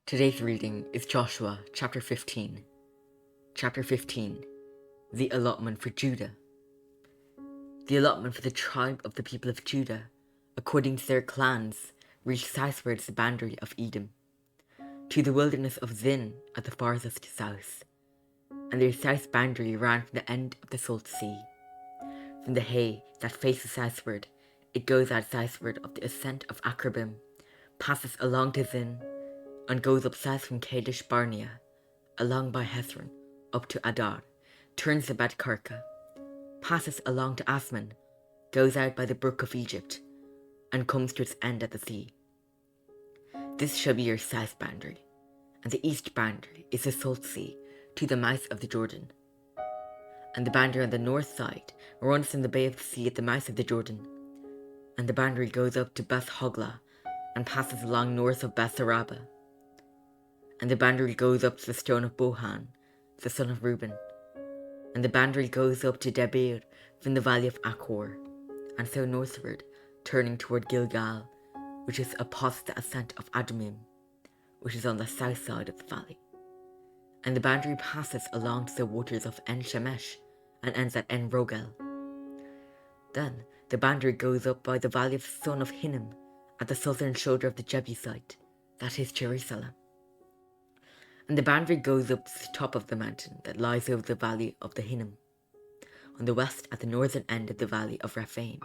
Today's reading is Joshua chapter 15. Chapter 15. The allotment for Judah. The allotment for the tribe of the people of Judah, according to their clans, reached southwards the boundary of Edom, to the wilderness of Zin at the farthest south, and their south boundary ran from the end of the Salt Sea. From the hay that faces southward, it goes out southward of the ascent of Akrabim, passes along to Zin, and goes up south from Kadesh Barnea, along by Hezron, up to Adar, turns about Karka, passes along to Asman, goes out by the brook of Egypt, and comes to its end at the sea. This shall be your south boundary, and the east boundary is the Salt Sea, to the mouth of the Jordan. And the boundary on the north side runs from the bay of the sea at the mouth of the Jordan, and the boundary goes up to Beth Hoglah, and passes along north of Beth Arabah. And the boundary goes up to the stone of Bohan, the son of Reuben. And the boundary goes up to Debir from the valley of Achor, and so northward, turning toward Gilgal, which is opposite the ascent of Adumim, which is on the south side of the valley. And the boundary passes along to the waters of En Shemesh, and ends at En Rogel. Then the boundary goes up by the valley of the son of Hinnom, at the southern shoulder of the Jebusite, that is Jerusalem. And the boundary goes up to the top of the mountain that lies over the valley of the Hinnom, on the west at the northern end of the valley of Rephaim.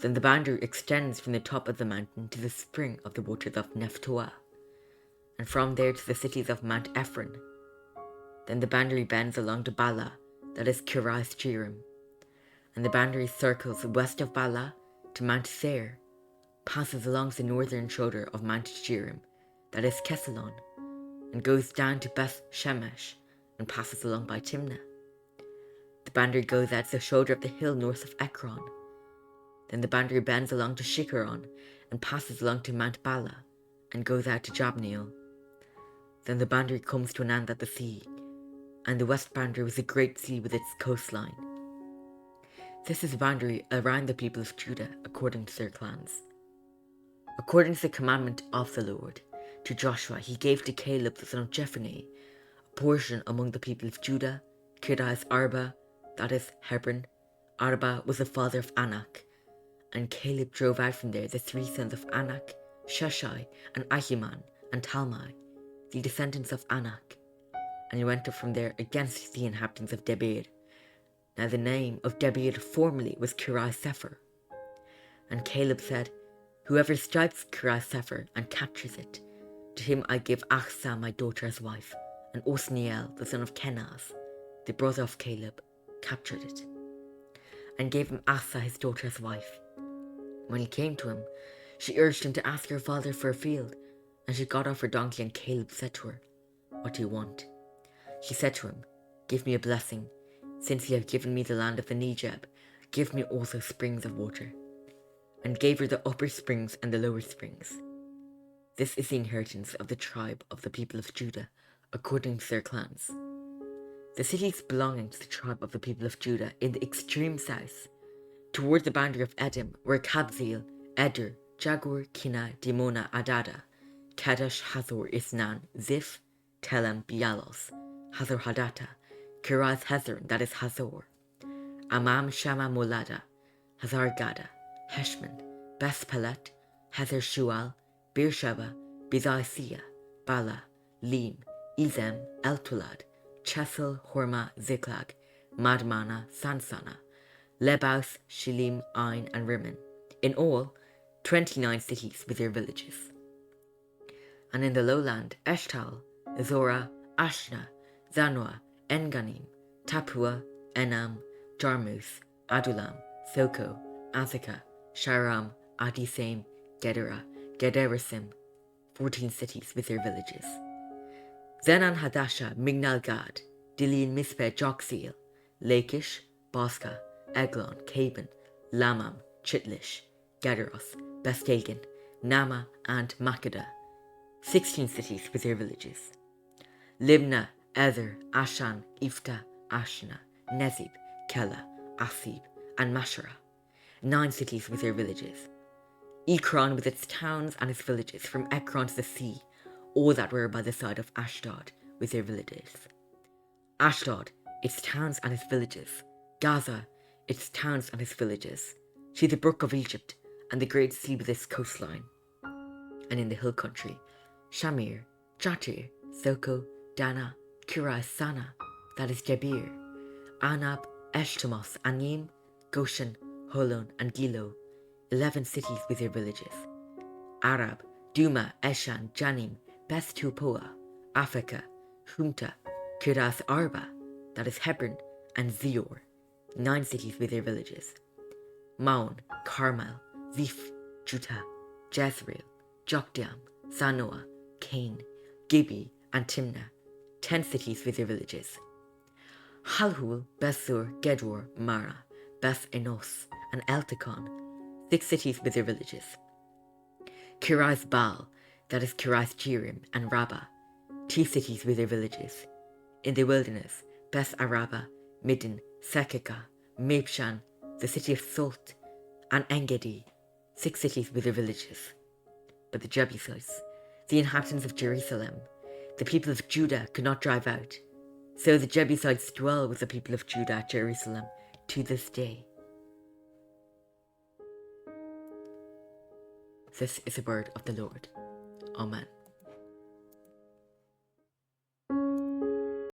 Then the boundary extends from the top of the mountain to the spring of the waters of Nephtoah, and from there to the cities of Mount Ephron. Then the boundary bends along to Bala, that is Kiriath Jearim, and the boundary circles west of Bala to Mount Seir, passes along the northern shoulder of Mount Jearim, that is Kesalon, and goes down to Beth Shemesh, and passes along by Timnah. The boundary goes out to the shoulder of the hill north of Ekron. Then the boundary bends along to Shikkeron, and passes along to Mount Bala, and goes out to Jabneel. Then the boundary comes to an end at the sea, and the west boundary was a great sea with its coastline. This is the boundary around the people of Judah according to their clans. According to the commandment of the Lord, to Joshua he gave to Caleb the son of Jephunneh a portion among the people of Judah, Kiriath Arba, that is Hebron. Arba was the father of Anak, and Caleb drove out from there the three sons of Anak, Sheshai, and Ahiman, and Talmai, the descendants of Anak, and he went up from there against the inhabitants of Debir. Now the name of Debir formerly was Kiriath Sepher. And Caleb said, Whoever strikes Kiriath Sepher and captures it, to him I give Achsah my daughter as wife, and Othniel the son of Kenaz, the brother of Caleb, captured it, and gave him Achsah his daughter as wife. When he came to him, she urged him to ask her father for a field, and she got off her donkey, and Caleb said to her, What do you want? She said to him, Give me a blessing. Since you have given me the land of the Negeb, give me also springs of water. And gave her the upper springs and the lower springs. This is the inheritance of the tribe of the people of Judah, according to their clans. The cities belonging to the tribe of the people of Judah in the extreme south, toward the boundary of Edom, were Kabzeel, Eder, Jagur, Kina, Dimona, Adada, Kadesh, Hazor, Isnan, Ziph, Telem, Bialos, Hazor Hadata, Kiriath Hezron, that is Hazor, Amam, Shama, Molada, Hazar Gada, Heshman, Beth Pelet, Hezer Shual, Beersheba, Bizaisia, Bala, Lim, Ezem, Eltolad, Chesel, Horma, Ziklag, Madmana, Sansana, Lebaus, Shilim, Ain, and Rimmon. In all, 29 cities with their villages. And in the lowland, Eshtal, Zora, Ashna, Zanoah, Enganim, Tapua, Enam, Jarmuth, Adulam, Soko, Azekah, Sharam, Adisam, Gedera, Gederasim, 14 cities with their villages. Zenan Hadasha, Mignal Gad, Dilian Mispe, Jokzeel, Lachish, Bosca, Eglon, Caban, Lamam, Chitlish, Gederoth, Bethdagon, Nama, and Makkedah, 16 cities with their villages. Libnah, Ether, Ashan, Ifta, Ashna, Nezib, Kela, Asib, and Mashara, 9 cities with their villages. Ekron with its towns and its villages, from Ekron to the sea, all that were by the side of Ashdod with their villages. Ashdod, its towns and its villages. Gaza, its towns and its villages. See the brook of Egypt, and the great sea with its coastline. And in the hill country, Shamir, Jatir, Soko, Dana, Kirai Sana, that is Jabir, Anab, Eshtemoth, Anim, Goshen, Holon, and Gilo, 11 cities with their villages. Arab, Duma, Eshan, Janim, Beth Tupoa, Africa, Humta, Kiras Arba, that is Hebron, and Zior, 9 cities with their villages. Maon, Carmel, Ziph, Judah, Jezreel, Jokdeam, Zanoah, Cain, Gibeah, and Timnah, 10 cities with their villages. Halhul, Besur, Gedor, Mara, Beth Enos, and Eltekon, 6 cities with their villages. Kiraz Baal, that is Kiraz Jearim, and Rabbah, 2 cities with their villages. In the wilderness, Beth Araba, Midden, Sekeka, Mabshan, the city of Salt, and Engedi, 6 cities with their villages. But the Jebusites, the inhabitants of Jerusalem, the people of Judah could not drive out. So the Jebusites dwell with the people of Judah at Jerusalem to this day. This is the word of the Lord. Amen.